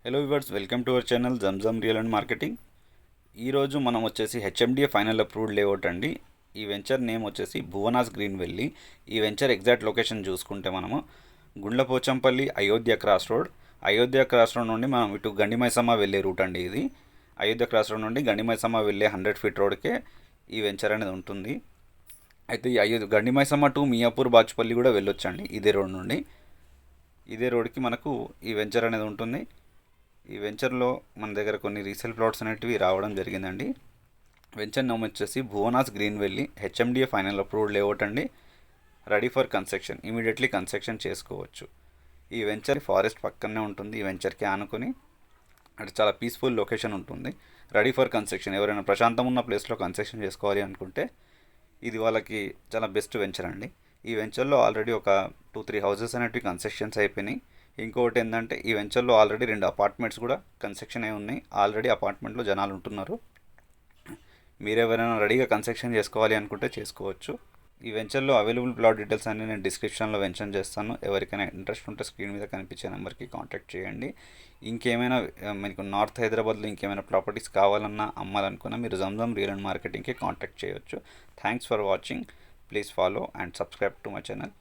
Hello viewers, welcome to our channel Zamzam real and marketing. ఈరోజు మనం వచ్చేసి హెచ్ఎండిఏ ఫైనల్ అప్రూవ్డ్ లేఅవుట్ అండి. ఈ వెంచర్ నేమ్ వచ్చేసి భువనాస్ గ్రీన్ వెల్లి. ఈ వెంచర్ ఎగ్జాక్ట్ లొకేషన్ చూసుకుంటే మనము గుండ్లపోచంపల్లి అయోధ్య క్రాస్ రోడ్ నుండి మనం ఇటు గండిమైసమ్మ వెళ్ళే రూట్ అండి. ఇది అయోధ్య క్రాస్ రోడ్ నుండి గండిమైసమ్మ వెళ్ళే 100 ఫీట్ రోడ్కే ఈ వెంచర్ అనేది ఉంటుంది. అయితే ఈ గండిమైసమ్మ టు మియాపూర్ బాచుపల్లి కూడా వెళ్ళొచ్చండి. ఇదే రోడ్ నుండి ఇదే రోడ్కి మనకు ఈ వెంచర్ అనేది ఉంటుంది. ఈ వెంచర్లో మన దగ్గర కొన్ని రీసేల్ ప్లాట్స్ అనేటివి రావడం జరిగిందండి. వెంచర్ నేమ్ వచ్చేసి భువనాస్ గ్రీన్ వెల్లి, హెచ్ఎండిఏ ఫైనల్ అప్రూవ్డ్ లేఅవుట్ అండి. Ready for construction, immediately construction చేసుకోవచ్చు. ఈ వెంచర్ ఫారెస్ట్ పక్కనే ఉంటుంది. ఈ వెంచర్కి ఆనుకొని అంటే చాలా పీస్ఫుల్ లొకేషన్ ఉంటుంది. రెడీ ఫర్ కన్స్ట్రక్షన్, ఎవరైనా ప్రశాంతం ఉన్న ప్లేస్లో కన్స్ట్రక్షన్ చేసుకోవాలి అనుకుంటే ఇది వాళ్ళకి చాలా బెస్ట్ వెంచర్ అండి. ఈ వెంచర్లో ఆల్రెడీ ఒక 2-3 హౌసెస్ అనేటివి కన్స్ట్రక్షన్స్ అయిపోయినాయి. ఇంకొకటి ఏంటంటే ఈ వెంచర్లో ఆల్రెడీ 2 అపార్ట్మెంట్స్ కూడా కన్స్ట్రక్షన్ అయి ఉన్నాయి. ఆల్రెడీ అపార్ట్మెంట్లో జనాలు ఉంటున్నారు. మీరు ఎవరైనా రెడీగా కన్స్ట్రక్షన్ చేసుకోవాలి అనుకుంటే చేసుకోవచ్చు. ఈ వెంచర్లో అవైలబుల్ ప్లాట్ డీటెయిల్స్ అన్ని నేను డిస్క్రిప్షన్లో మెన్షన్ చేస్తాను. ఎవరికైనా ఇంట్రెస్ట్ ఉంటే స్క్రీన్ మీద కనిపించే నెంబర్కి కాంటాక్ట్ చేయండి. ఇంకేమైనా మీకు నార్త్ హైదరాబాద్లో ఇంకేమైనా ప్రాపర్టీస్ కావాలన్నా అమ్మాలనుకున్నా మీరు జమ్జమ్ రియల్ అండ్ మార్కెటింగ్కి కాంటాక్ట్ చేయవచ్చు. Thanks for watching. Please follow and subscribe to my channel.